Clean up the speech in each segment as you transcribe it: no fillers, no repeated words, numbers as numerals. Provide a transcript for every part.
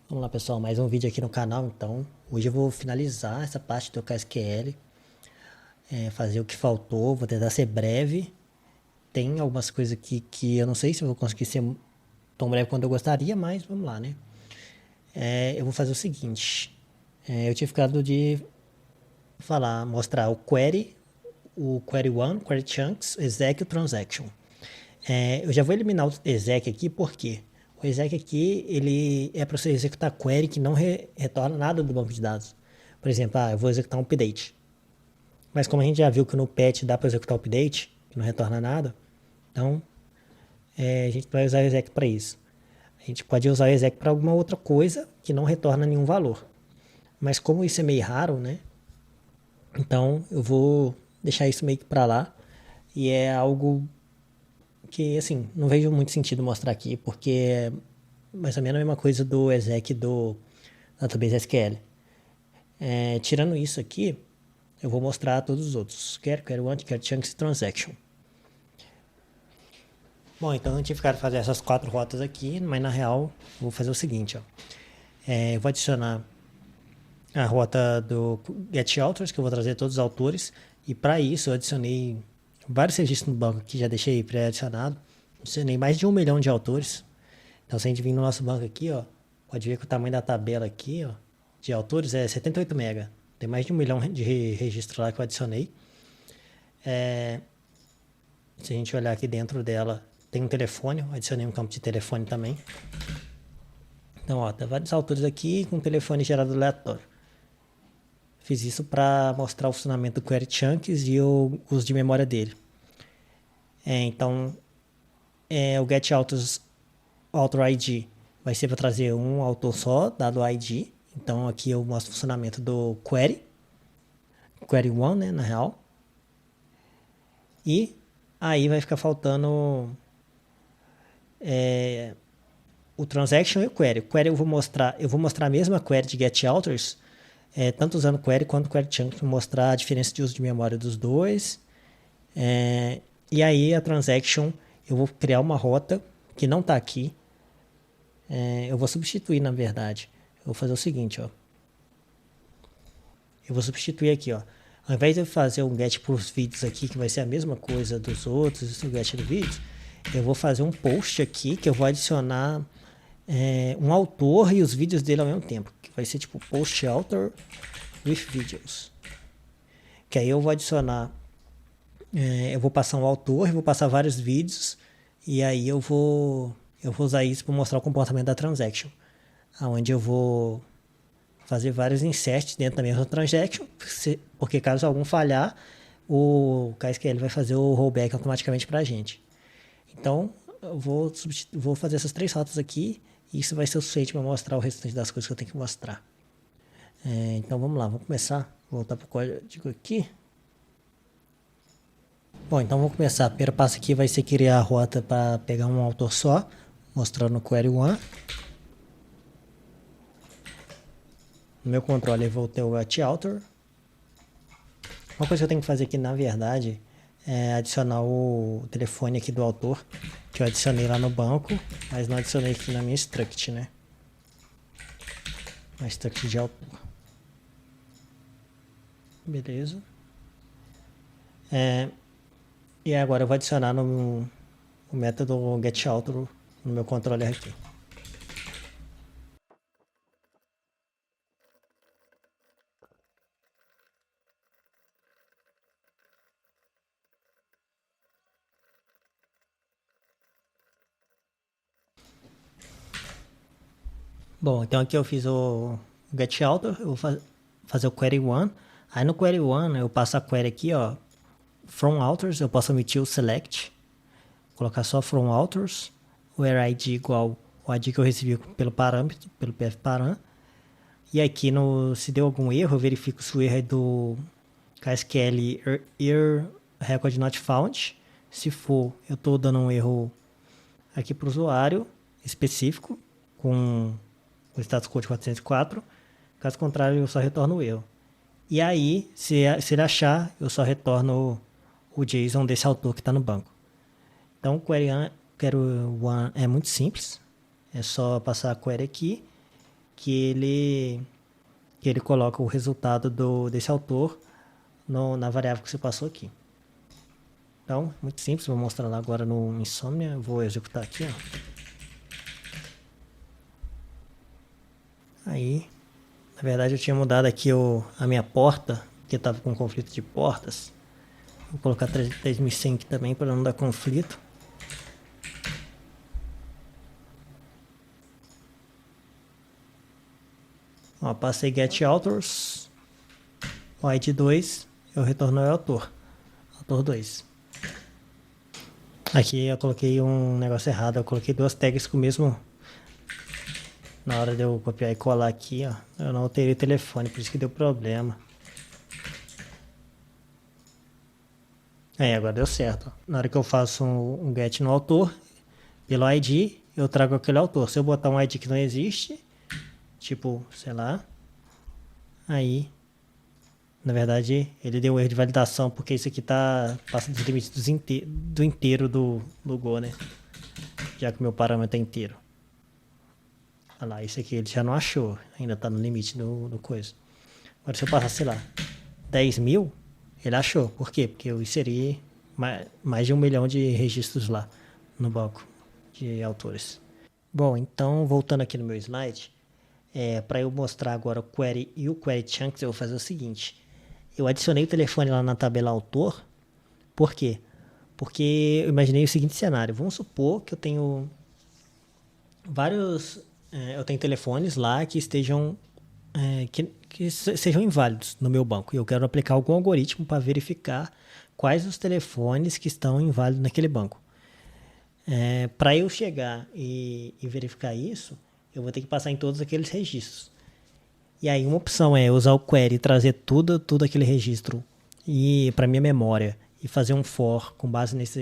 Vamos lá, pessoal, mais um vídeo aqui no canal. Então, hoje eu vou finalizar essa parte do KSQL, fazer o que faltou, vou tentar ser breve. Tem algumas coisas aqui que eu não sei se eu vou conseguir ser tão breve quanto eu gostaria, mas vamos lá, né? Eu vou fazer o seguinte, eu tinha ficado de mostrar o query one, query chunks, exec e o transaction. Eu já vou eliminar o exec aqui, porque o exec aqui ele é para você executar query que não retorna nada do banco de dados. Por exemplo, eu vou executar um update. Mas como a gente já viu que no patch dá para executar o update, que não retorna nada, então a gente vai usar o exec para isso. A gente pode usar o exec para alguma outra coisa que não retorna nenhum valor. Mas como isso é meio raro, né? Então eu vou deixar isso meio que para lá. E é algo que, assim, não vejo muito sentido mostrar aqui, porque é mais ou menos a mesma coisa do exec do Database SQL. Tirando isso aqui, eu vou mostrar todos os outros. Quero want, quero chunks e transaction. Bom, então eu tive que fazer essas 4 rotas aqui, mas na real vou fazer o seguinte, ó. Eu vou adicionar a rota do get authors, que eu vou trazer todos os autores, e para isso eu adicionei vários registros no banco que já deixei pré-adicionado. Adicionei mais de 1 milhão de autores. Então se a gente vir no nosso banco aqui, ó, pode ver que o tamanho da tabela aqui, ó, de autores é 78 MB. Tem mais de 1 milhão de registros lá que eu adicionei. Se a gente olhar aqui dentro dela, tem um telefone, eu adicionei um campo de telefone também. Então, ó, tem vários autores aqui com telefone gerado aleatório. Fiz isso para mostrar o funcionamento do Query Chunks e o uso de memória dele. Então, o Get Authors Author ID vai ser para trazer um autor só, dado o ID. Então, aqui eu mostro o funcionamento do Query. Query 1, né, na real. E aí vai ficar faltando o transaction e o query. O query eu vou mostrar a mesma query de get authors, tanto usando query quanto query chunk para mostrar a diferença de uso de memória dos dois. E aí a transaction eu vou criar uma rota que não está aqui. Eu vou substituir, na verdade. Eu vou fazer o seguinte, ó. Eu vou substituir aqui, ó. Ao invés de eu fazer um get por vídeos aqui, que vai ser a mesma coisa dos outros, o get do vídeo, eu vou fazer um post aqui que eu vou adicionar um autor e os vídeos dele ao mesmo tempo. Que vai ser tipo post author with videos. Que aí eu vou adicionar, eu vou passar um autor, eu vou passar vários vídeos, e aí eu vou usar isso para mostrar o comportamento da transaction. Onde eu vou fazer vários inserts dentro da mesma transaction, porque caso algum falhar, o KSQL vai fazer o rollback automaticamente para a gente. Então, eu vou fazer essas 3 rotas aqui, e isso vai ser o suficiente para mostrar o restante das coisas que eu tenho que mostrar. Então, vamos lá, vamos começar. Vou voltar para o código aqui. Bom, então vamos começar. O primeiro passo aqui vai ser criar a rota para pegar um autor só, mostrando o query one. No meu controle eu vou ter o getAuthor. Uma coisa que eu tenho que fazer aqui, na verdade, é adicionar o telefone aqui do autor, que eu adicionei lá no banco, mas não adicionei aqui na minha struct, né? Na struct de autor. Beleza. E agora eu vou adicionar no método getAuthor no meu controller aqui. Bom, então aqui eu fiz o getAuthor, eu vou fazer o query one. Aí no query one eu passo a query aqui, ó, from authors, eu posso omitir o select, colocar só from authors, o id igual o ID que eu recebi pelo parâmetro, pelo pfparam. E aqui se deu algum erro, eu verifico se o erro é do KSQL error record not found. Se for, eu estou dando um erro aqui para o usuário específico com o status code 404. Caso contrário, eu só retorno o erro. E aí, se ele achar, eu só retorno o JSON desse autor que está no banco. Então, o query one é muito simples. É só passar a query aqui que ele coloca o resultado desse autor na variável que você passou aqui. Então, muito simples, vou mostrar lá agora no Insomnia, vou executar aqui, ó. Aí, na verdade eu tinha mudado aqui a minha porta, porque estava com conflito de portas. Vou colocar 3100 aqui também para não dar conflito. Ó, passei get authors, o ID 2, eu retorno ao autor 2. Aqui eu coloquei um negócio errado, eu coloquei duas tags com o mesmo. Na hora de eu copiar e colar aqui, ó, eu não alterei o telefone, por isso que deu problema. Agora deu certo. Ó. Na hora que eu faço um get no autor, pelo ID, eu trago aquele autor. Se eu botar um ID que não existe, tipo, sei lá, aí, na verdade, ele deu erro de validação, porque isso aqui passa dos limites do inteiro do Go, né? Já que o meu parâmetro é inteiro. Olha lá, isso aqui ele já não achou, ainda tá no limite do coisa. Agora se eu passar, sei lá, 10 mil, ele achou. Por quê? Porque eu inseri mais de 1 milhão de registros lá no banco de autores. Bom, então voltando aqui no meu slide, para eu mostrar agora o query e o query chunks, eu vou fazer o seguinte. Eu adicionei o telefone lá na tabela autor. Por quê? Porque eu imaginei o seguinte cenário. Vamos supor que eu tenho eu tenho telefones lá que estejam que sejam inválidos no meu banco. E eu quero aplicar algum algoritmo para verificar quais os telefones que estão inválidos naquele banco. Para eu chegar e verificar isso, eu vou ter que passar em todos aqueles registros. E aí uma opção é usar o query e trazer tudo aquele registro para minha memória e fazer um for com base nessa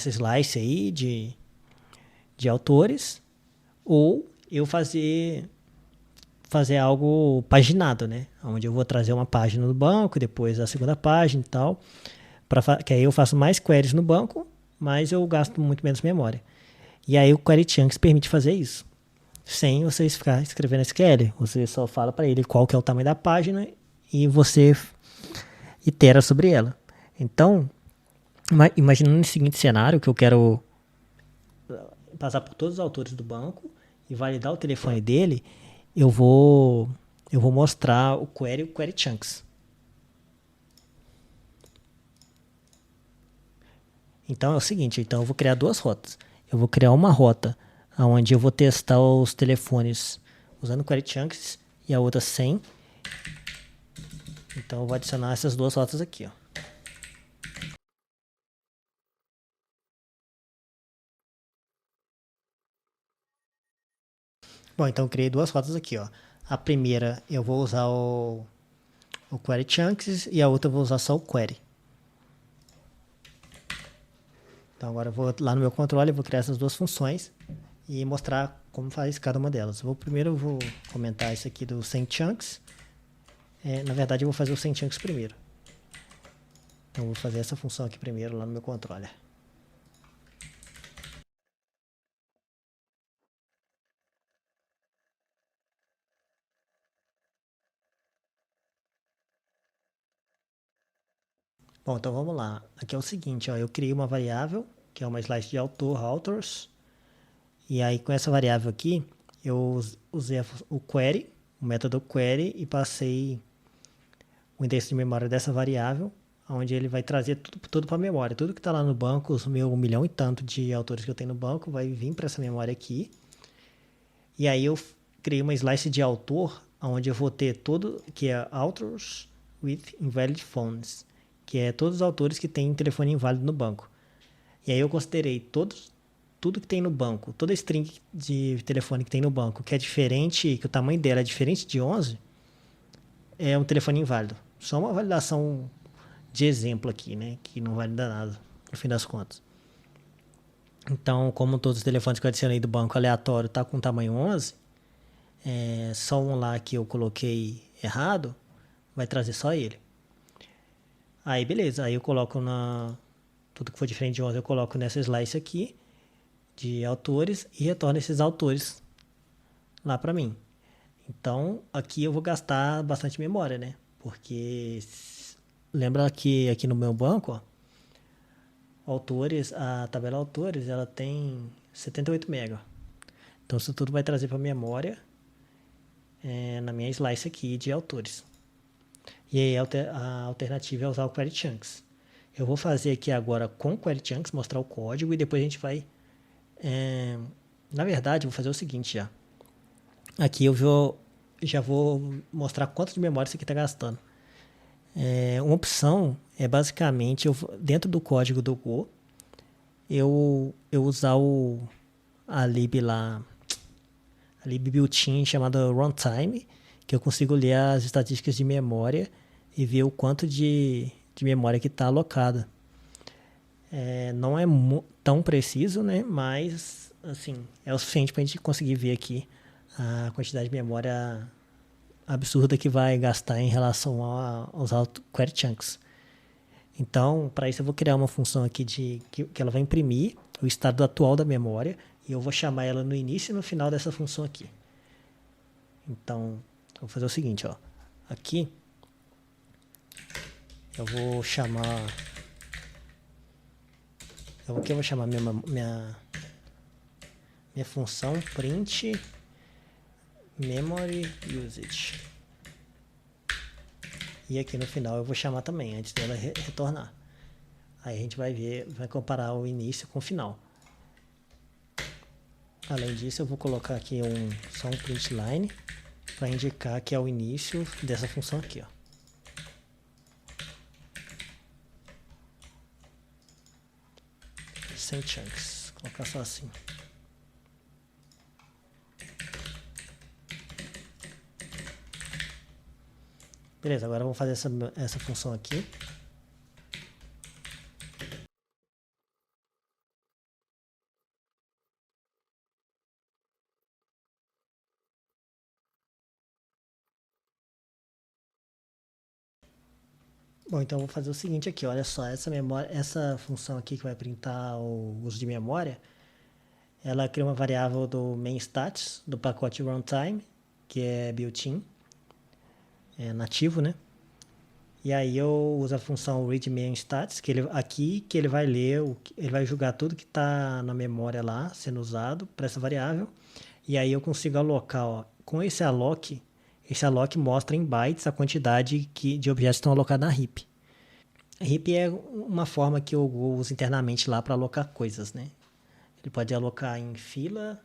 slice aí de autores, ou eu fazer algo paginado, né? Onde eu vou trazer uma página do banco, depois a segunda página e tal, que aí eu faço mais queries no banco, mas eu gasto muito menos memória. E aí o Query Chunks permite fazer isso, sem você ficar escrevendo SQL. Você só fala para ele qual que é o tamanho da página e você itera sobre ela. Então, imaginando o seguinte cenário, que eu quero passar por todos os autores do banco e validar o telefone dele, eu vou mostrar o Query Chunks. Então é o seguinte, então eu vou criar duas rotas. Eu vou criar uma rota onde eu vou testar os telefones usando Query Chunks e a outra sem. Então eu vou adicionar essas duas rotas aqui, ó. Bom, então eu criei duas rotas aqui, ó. A primeira eu vou usar o Query Chunks e a outra eu vou usar só o Query. Então agora eu vou lá no meu controle, vou criar essas duas funções e mostrar como faz cada uma delas. Primeiro eu vou comentar isso aqui do sem chunks. Na verdade eu vou fazer o sem chunks primeiro. Então eu vou fazer essa função aqui primeiro lá no meu controller. Bom, então vamos lá. Aqui é o seguinte, ó, eu criei uma variável, que é uma slice de autor, authors. E aí com essa variável aqui, eu usei o query, o método query, e passei o endereço de memória dessa variável, onde ele vai trazer tudo para a memória. Tudo que está lá no banco, os meus 1 milhão e tanto de autores que eu tenho no banco, vai vir para essa memória aqui. E aí eu criei uma slice de autor, onde eu vou ter tudo que é authors with invalid phones, que é todos os autores que têm telefone inválido no banco. E aí eu considerei tudo que tem no banco, toda string de telefone que tem no banco, que é diferente, que o tamanho dela é diferente de 11, é um telefone inválido. Só uma validação de exemplo aqui, né? Que não valida nada, no fim das contas. Então, como todos os telefones que eu adicionei do banco aleatório tá com tamanho 11, só um lá que eu coloquei errado, vai trazer só ele. Aí, beleza. Aí eu coloco tudo que for diferente de 11, eu coloco nessa slice aqui, de autores, e retorno esses autores lá para mim. Então, aqui eu vou gastar bastante memória, né? Porque lembra que aqui no meu banco, ó, autores, a tabela autores, ela tem 78 MB. Então, isso tudo vai trazer para memória na minha slice aqui de autores. E aí a alternativa é usar o Query Chunks. Eu vou fazer aqui agora com o Query Chunks, mostrar o código e depois a gente vai... na verdade, eu vou fazer o seguinte já. Aqui já vou mostrar quanto de memória isso aqui está gastando. Uma opção é basicamente, dentro do código do Go, eu usar a lib lá, a lib built-in chamada runtime, que eu consigo ler as estatísticas de memória e ver o quanto de memória que está alocada. Não é tão preciso, né? Mas assim, é o suficiente para a gente conseguir ver aqui a quantidade de memória absurda que vai gastar em relação aos query chunks. Então, para isso eu vou criar uma função aqui que ela vai imprimir o estado atual da memória e eu vou chamar ela no início e no final dessa função aqui. Então, eu vou fazer o seguinte, ó. Aqui eu vou chamar minha função print memory usage. E aqui no final eu vou chamar também, antes dela retornar. Aí a gente vai ver, vai comparar o início com o final. Além disso, eu vou colocar aqui só um print line para indicar que é o início dessa função aqui, ó. Sem chunks, vou colocar só assim. Beleza, agora vamos fazer essa função aqui. Bom, então eu vou fazer o seguinte aqui, olha só, essa função aqui que vai printar o uso de memória, ela cria uma variável do main status do pacote runtime, que é built-in, é nativo, né? E aí eu uso a função read main stats, que ele vai ler, ele vai julgar tudo que está na memória lá sendo usado para essa variável. E aí eu consigo alocar, ó, com esse alloc mostra em bytes a quantidade de objetos que estão alocados na heap. A heap é uma forma que eu uso internamente lá para alocar coisas, né? Ele pode alocar em fila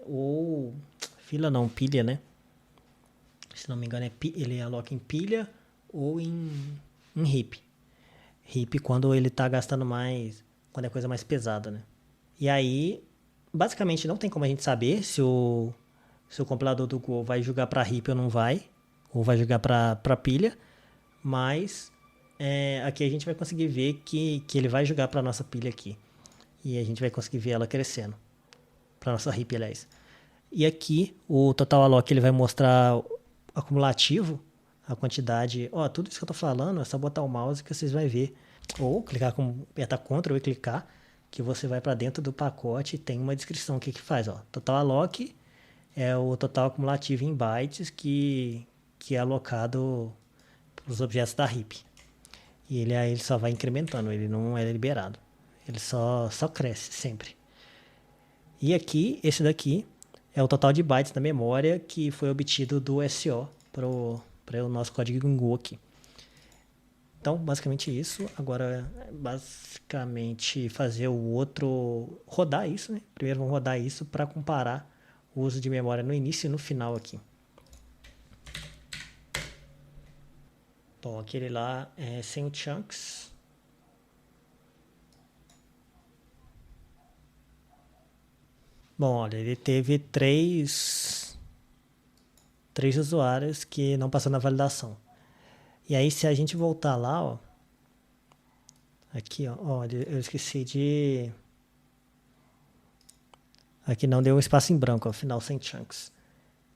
ou... Fila não, pilha, né? Se não me engano, ele aloca em pilha ou em heap. Heap quando ele está gastando mais, quando é coisa mais pesada, né? E aí, basicamente, não tem como a gente saber se o compilador do Go vai jogar para heap ou não vai, ou vai jogar para pilha, mas aqui a gente vai conseguir ver que ele vai jogar para nossa pilha aqui. E a gente vai conseguir ver ela crescendo. Para nossa heap, aliás. E aqui, o total alloc ele vai mostrar acumulativo, a quantidade. Ó, tudo isso que eu tô falando é só botar o mouse que vocês vão ver. Ou apertar Ctrl e clicar, que você vai para dentro do pacote e tem uma descrição aqui que faz. Ó, total alloc é o total acumulativo em bytes que é alocado para os objetos da heap. E ele só vai incrementando, ele não é liberado. Ele só cresce sempre. E aqui, esse daqui é o total de bytes da memória que foi obtido do SO para o nosso código em Go aqui. Então, basicamente isso. Agora, basicamente fazer o outro... Rodar isso, né? Primeiro vamos rodar isso para comparar o uso de memória no início e no final aqui. Bom, aquele lá é sem o chunks. Bom, olha, ele teve três usuários que não passaram na validação. E aí, se a gente voltar lá, ó, aqui, ó, olha, eu esqueci de... Aqui não deu um espaço em branco, ó, final sem chunks.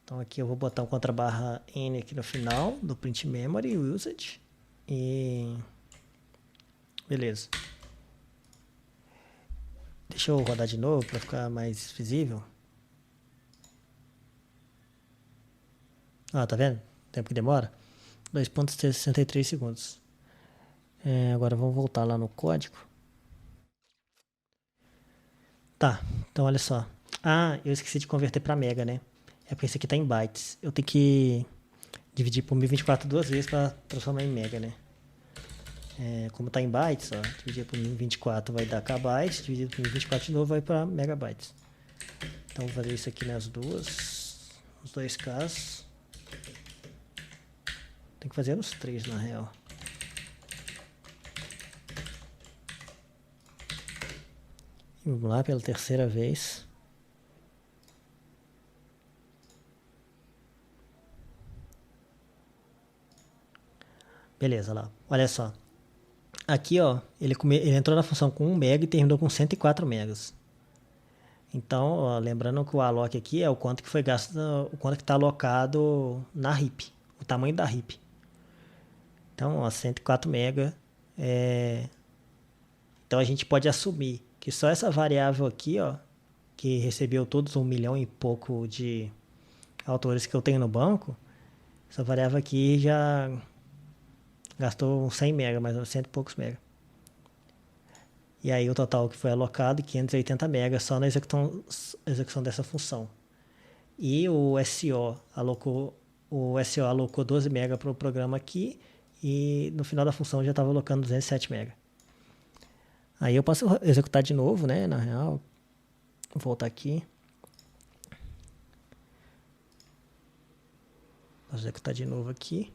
Então aqui eu vou botar um contrabarra N aqui no final do print memory usage. E... beleza. Deixa eu rodar de novo para ficar mais visível. Ah, tá vendo? O tempo que demora? 2,63 segundos. Agora vamos voltar lá no código. Tá, então olha só. Ah, eu esqueci de converter para mega, né? É porque isso aqui tá em bytes. Eu tenho que dividir por 1024 duas vezes para transformar em mega, né? Como tá em bytes, ó, dividir por 1024 vai dar kbytes, dividido por 1024 de novo vai para megabytes. Então vou fazer isso aqui nas duas, nos dois casos. Tem que fazer nos três, na real. E vamos lá pela terceira vez. Beleza, lá. Olha só. Aqui, ó, ele entrou na função com 1 mega e terminou com 104 megas. Então, ó, lembrando que o alloc aqui é o quanto que foi gasto, o quanto que está alocado na RIP, o tamanho da RIP. Então, ó, 104 mega. Então a gente pode assumir que só essa variável aqui, ó, que recebeu todos 1 milhão e pouco de autores que eu tenho no banco, essa variável aqui já gastou 100 mega, mais ou menos 100 e poucos mega. E aí o total que foi alocado, 580 mega só na execução dessa função. E o SO alocou 12 mega para o programa aqui e no final da função já estava alocando 207 mega. Aí eu posso executar de novo, né, na real. Vou voltar aqui. Posso executar de novo aqui.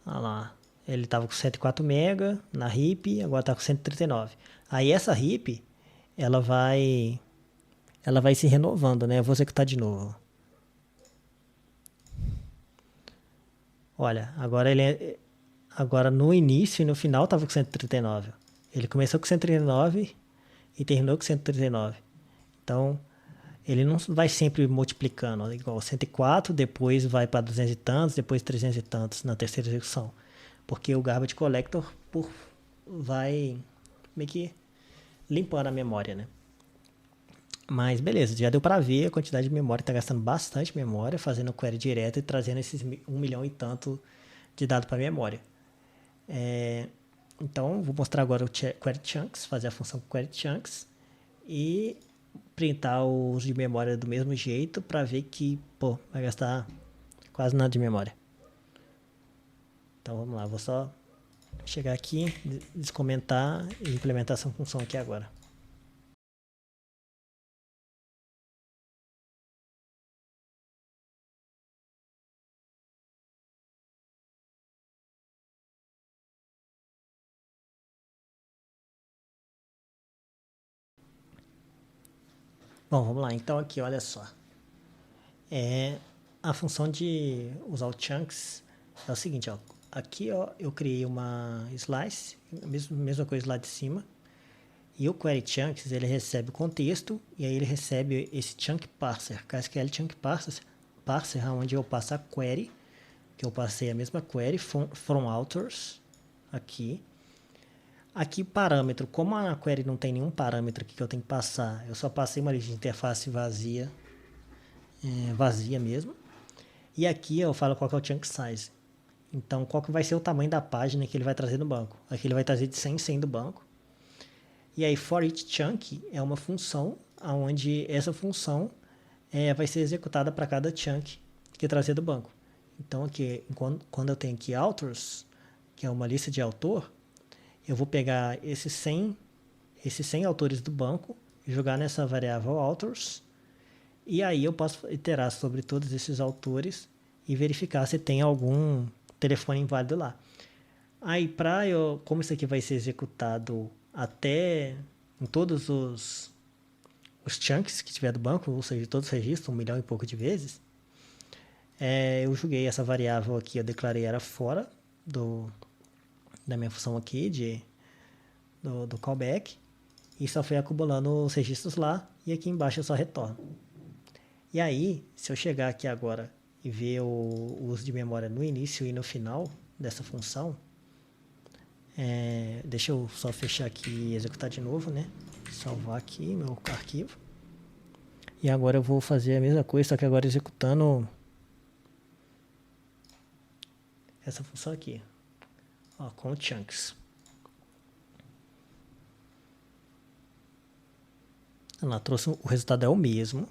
Olha lá. Ele estava com 104 mega na RIP, agora está com 139. Aí essa RIP, ela vai se renovando, né? Eu vou executar de novo. Olha, agora no início e no final estava com 139. Ele começou com 139 e terminou com 139. Então, ele não vai sempre multiplicando, igual 104, depois vai para 200 e tantos, depois 300 e tantos na terceira execução. Porque o Garbage Collector vai meio que limpando a memória, né? Mas beleza, já deu para ver a quantidade de memória, está gastando bastante memória, fazendo query direto e trazendo esses 1 milhão e tanto de dados para a memória. Então, vou mostrar agora o query chunks, fazer a função query chunks e printar o uso de memória do mesmo jeito para ver que, pô, vai gastar quase nada de memória. Então vamos lá, vou só chegar aqui, descomentar e implementar essa função aqui agora. Bom, vamos lá. Então aqui, olha só. A função de usar o chunks é o seguinte, ó. Aqui, ó, eu criei uma slice, mesma coisa lá de cima. E o query chunks, ele recebe o contexto e aí ele recebe esse chunk parser, KSQL chunk parser, onde eu passo a query, que eu passei a mesma query from authors aqui. Aqui parâmetro, como a query não tem nenhum parâmetro aqui que eu tenho que passar, eu só passei uma lista de interface vazia mesmo. E aqui eu falo qual que é o chunk size. Então, qual que vai ser o tamanho da página que ele vai trazer no banco. Aqui ele vai trazer de 100 em 100 do banco. E aí, for each chunk é uma função onde essa função vai ser executada para cada chunk que trazer do banco. Então, aqui, quando eu tenho aqui authors, que é uma lista de autor, eu vou pegar esses 100 autores do banco e jogar nessa variável authors. E aí eu posso iterar sobre todos esses autores e verificar se tem algum telefone inválido lá. Aí, como isso aqui vai ser executado até em todos os chunks que tiver do banco, ou seja, todos os registros, 1 milhão e pouco de vezes, eu joguei essa variável aqui, eu declarei ela fora da minha função aqui do callback e só foi acumulando os registros lá e aqui embaixo eu só retorno. E aí, se eu chegar aqui agora e ver o uso de memória no início e no final dessa função, deixa eu só fechar aqui e executar de novo, né? Salvar aqui meu arquivo. E agora eu vou fazer a mesma coisa, só que agora executando essa função aqui, ó, com chunks. Ela trouxe o resultado é o mesmo.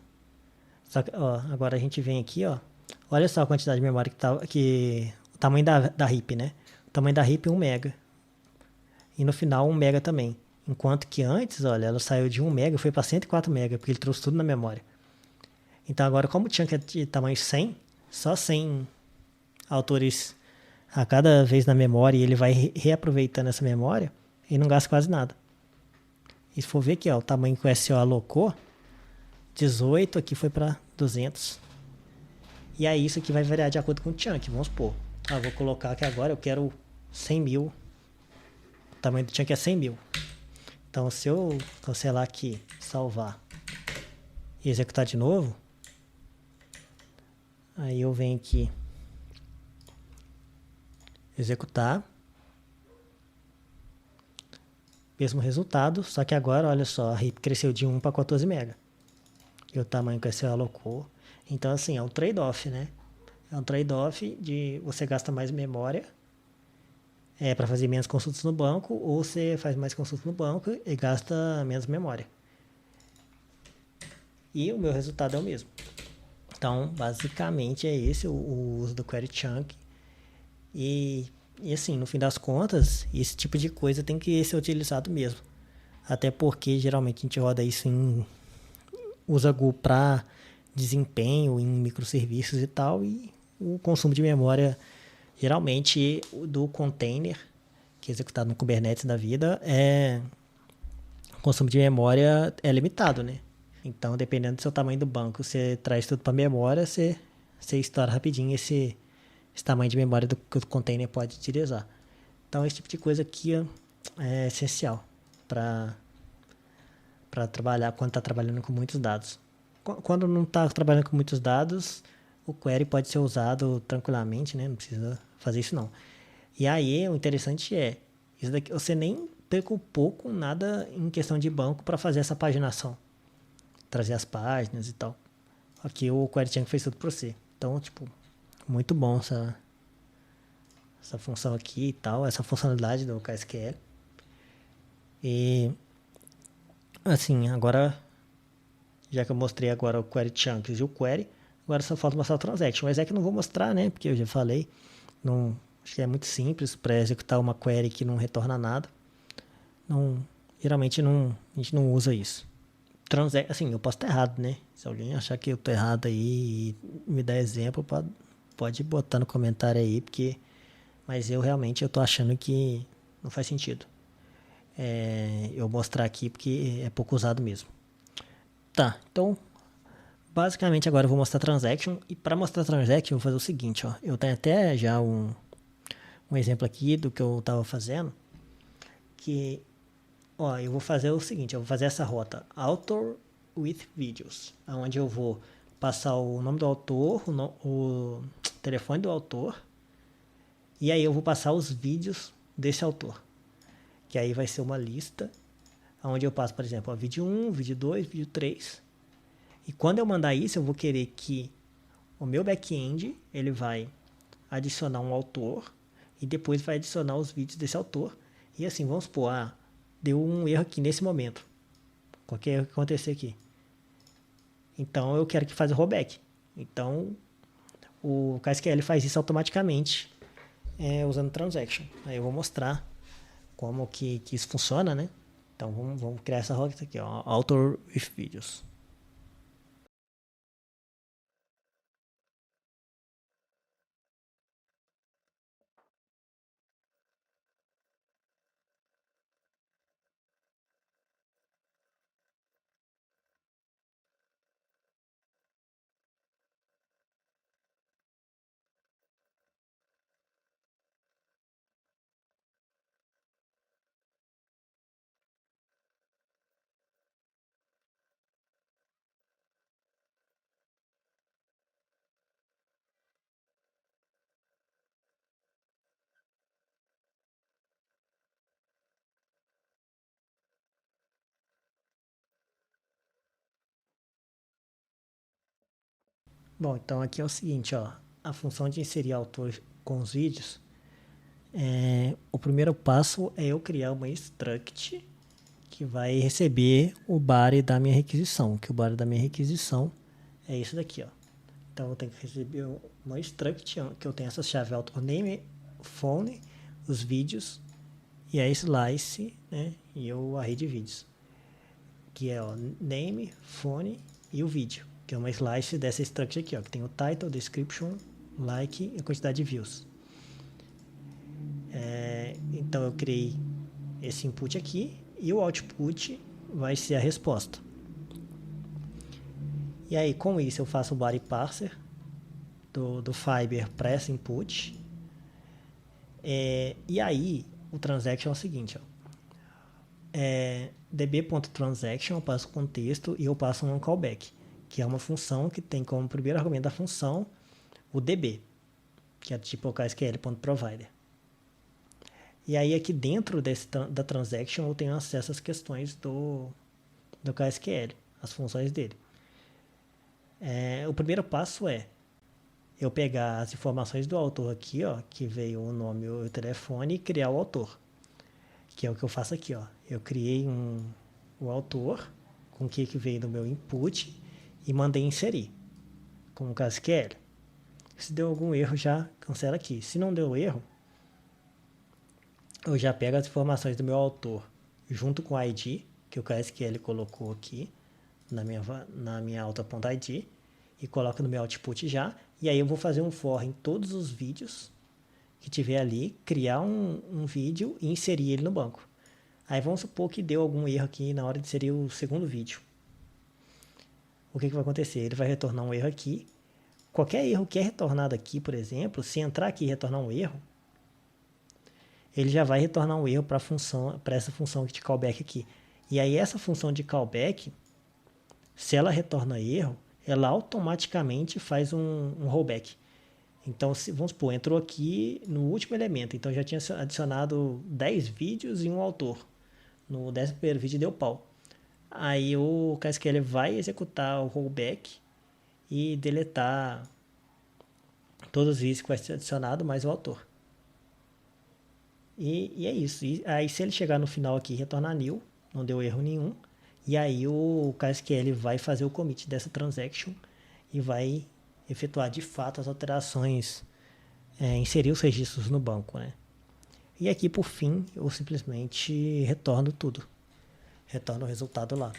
Só que, ó, agora a gente vem aqui, ó. Olha só a quantidade de memória que tá, o tamanho da heap, né? O tamanho da heap é 1 mega. E no final 1 mega também. Enquanto que antes, olha, ela saiu de 1 mega e foi para 104 mega, porque ele trouxe tudo na memória. Então agora, como o chunk é de tamanho 100, só 100 autores a cada vez na memória e ele vai reaproveitando essa memória, e não gasta quase nada. E se for ver aqui, ó, o tamanho que o SO alocou, 18, aqui foi para 200. E aí isso aqui vai variar de acordo com o chunk, vamos supor. Vou colocar que agora eu quero 100 mil. O tamanho do chunk é 100 mil. Então se eu cancelar aqui, salvar e executar de novo, aí eu venho aqui, executar, mesmo resultado, só que agora, olha só, a heap cresceu de 1 para 14 MB. E o tamanho que você alocou. Então, assim, é um trade-off, né? É um trade-off de você gasta mais memória para fazer menos consultas no banco, ou você faz mais consultas no banco e gasta menos memória. E o meu resultado é o mesmo. Então, basicamente é esse o uso do Query Chunk. E assim, no fim das contas, esse tipo de coisa tem que ser utilizado mesmo. Até porque geralmente a gente roda isso usa Go para desempenho em microserviços e tal, e o consumo de memória geralmente do container que é executado no Kubernetes da vida o consumo de memória é limitado, né? Então, dependendo do seu tamanho do banco, você traz tudo para memória, você estoura rapidinho esse tamanho de memória que o container pode utilizar. Então, esse tipo de coisa aqui é essencial para trabalhar quando está trabalhando com muitos dados. Quando não está trabalhando com muitos dados, o query pode ser usado tranquilamente, né? Não precisa fazer isso não. E aí, o interessante isso daqui, você nem preocupou com nada em questão de banco para fazer essa paginação, trazer as páginas e tal. Aqui o Query Chunk fez tudo para você. Então, tipo, muito bom essa função aqui e tal, essa funcionalidade do KSQL. E assim, agora já que eu mostrei agora o Query Chunks e o Query, agora só falta mostrar o Transaction. Mas é que eu não vou mostrar, né? Porque eu já falei, não, acho que é muito simples para executar uma query que não retorna nada. Não, geralmente a gente não usa isso. Assim, eu posso estar errado, né? Se alguém achar que eu tô errado aí e me dar exemplo, pode botar no comentário aí, porque mas eu realmente eu tô achando que não faz sentido. Eu mostrar aqui porque é pouco usado mesmo. Tá, então basicamente agora eu vou mostrar transaction e para mostrar transaction eu vou fazer o seguinte, ó. Eu tenho até já um exemplo aqui do que eu estava fazendo, que ó, eu vou fazer o seguinte, eu vou fazer essa rota author with videos, onde eu vou passar o nome do autor, o telefone do autor, e aí eu vou passar os vídeos desse autor, que aí vai ser uma lista onde eu passo, por exemplo, ó, vídeo 1, vídeo 2, vídeo 3. E quando eu mandar isso, eu vou querer que o meu back-end ele vai adicionar um autor e depois vai adicionar os vídeos desse autor. E assim, vamos supor, deu um erro aqui nesse momento. Qualquer erro que acontecer aqui. Então eu quero que faça o rollback. Então o KSQL faz isso automaticamente usando transaction. Aí eu vou mostrar como que isso funciona, né? Então vamos criar essa rota aqui, ó, author with videos. Bom, então aqui é o seguinte, ó. A função de inserir autor com os vídeos, o primeiro passo é eu criar uma struct que vai receber o body da minha requisição, que o body da minha requisição é isso daqui, ó. Então eu tenho que receber uma struct que eu tenho essa chave author name, phone, os vídeos e a slice, né, e o array de vídeos, que é ó, name, phone e o vídeo, que é uma slice dessa struct aqui, ó, que tem o title, description, like e a quantidade de views. Então eu criei esse input aqui e o output vai ser a resposta. E aí com isso eu faço o body parser do Fiber para essa input. E aí o transaction é o seguinte, ó. db.transaction, eu passo o contexto e eu passo um callback, que é uma função que tem como primeiro argumento da função o db, que é tipo ksql.provider. E aí aqui dentro da transaction eu tenho acesso às questões do KSQL, as funções dele. O primeiro passo é eu pegar as informações do autor aqui, ó, que veio o nome e o telefone, e criar o autor, que é o que eu faço aqui, ó. Eu criei o autor com o que veio do meu input e mandei inserir com o KSQL. Se deu algum erro, já cancela aqui. Se não deu erro, eu já pego as informações do meu autor junto com o ID, que o KSQL colocou aqui na minha auto.id, e coloco no meu output já. E aí eu vou fazer um for em todos os vídeos que tiver ali, criar um vídeo e inserir ele no banco. Aí vamos supor que deu algum erro aqui na hora de inserir o segundo vídeo. O que vai acontecer? Ele vai retornar um erro aqui. Qualquer erro que é retornado aqui, por exemplo, se entrar aqui e retornar um erro, ele já vai retornar um erro para essa função de callback aqui. E aí essa função de callback, se ela retorna erro, ela automaticamente faz um rollback. Então, vamos supor, entrou aqui no último elemento, então já tinha adicionado 10 vídeos e um autor. No 11º vídeo deu pau. Aí o KSQL vai executar o rollback e deletar todos os vídeos que vai ser adicionado, mais o autor. E é isso. E aí se ele chegar no final aqui e retornar nil, não deu erro nenhum, e aí o KSQL vai fazer o commit dessa transaction e vai efetuar de fato as alterações, inserir os registros no banco, né? E aqui por fim eu simplesmente retorno tudo, retorno o resultado lá.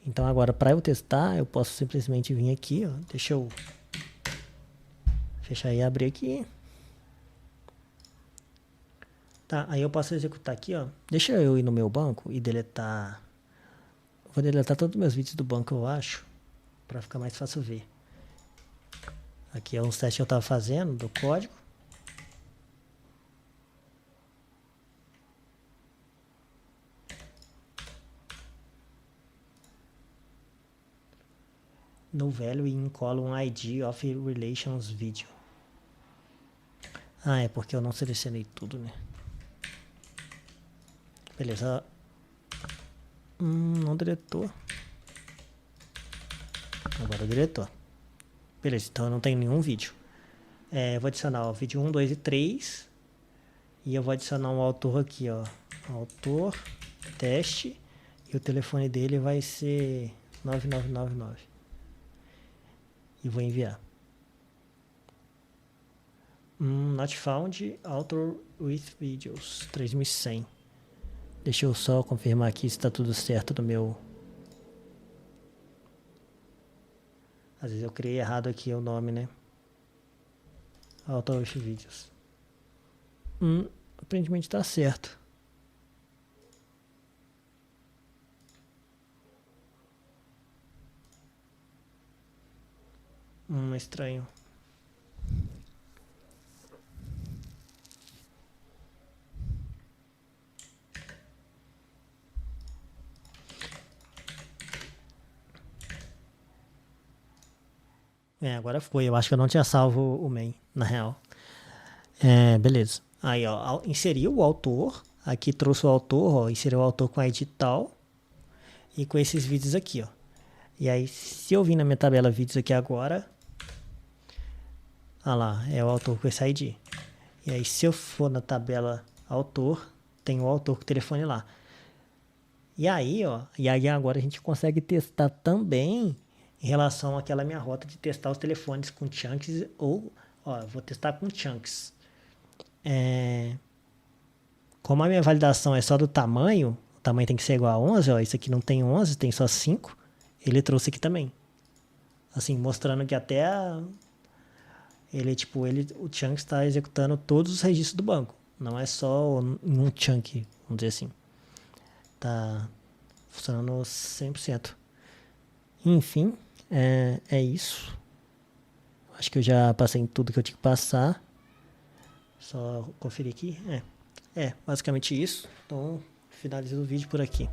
Então agora para eu testar eu posso simplesmente vir aqui, ó, deixa eu fechar e abrir aqui. Tá, aí eu posso executar aqui, ó. Deixa eu ir no meu banco e deletar. Vou deletar todos os meus vídeos do banco, eu acho, para ficar mais fácil ver. Aqui é um teste que eu estava fazendo do código. No value in column ID of relations video. Ah, é porque eu não selecionei tudo, né? Beleza. Não deletou. Agora deletou. Beleza, então eu não tenho nenhum vídeo. Eu vou adicionar o vídeo 1, 2 e 3. E eu vou adicionar um autor aqui, ó. Autor, teste. E o telefone dele vai ser 9999. E vou enviar. Not found, author with videos, 3100. Deixa eu só confirmar aqui se está tudo certo no meu. Às vezes eu criei errado aqui o nome, né? Author with videos. Aparentemente está certo. Estranho. Agora foi. Eu acho que eu não tinha salvo o main, na real. Beleza. Aí, ó, inseriu o autor. Aqui trouxe o autor, ó, inseriu o autor com a ID tal. E com esses vídeos aqui, ó. E aí, se eu vir na minha tabela vídeos aqui agora, ah lá, é o autor com esse ID. E aí, se eu for na tabela autor, tem o autor com o telefone lá. E aí, ó, e aí agora a gente consegue testar também em relação àquela minha rota de testar os telefones com chunks ou, ó, vou testar com chunks. Como a minha validação é só do tamanho, o tamanho tem que ser igual a 11, ó, isso aqui não tem 11, tem só 5, ele trouxe aqui também. Assim, mostrando que até o chunk está executando todos os registros do banco. Não é só um chunk, vamos dizer assim. Tá funcionando 100%. Enfim, é isso. Acho que eu já passei em tudo que eu tinha que passar. Só conferir aqui. Basicamente isso. Então, finalizo o vídeo por aqui.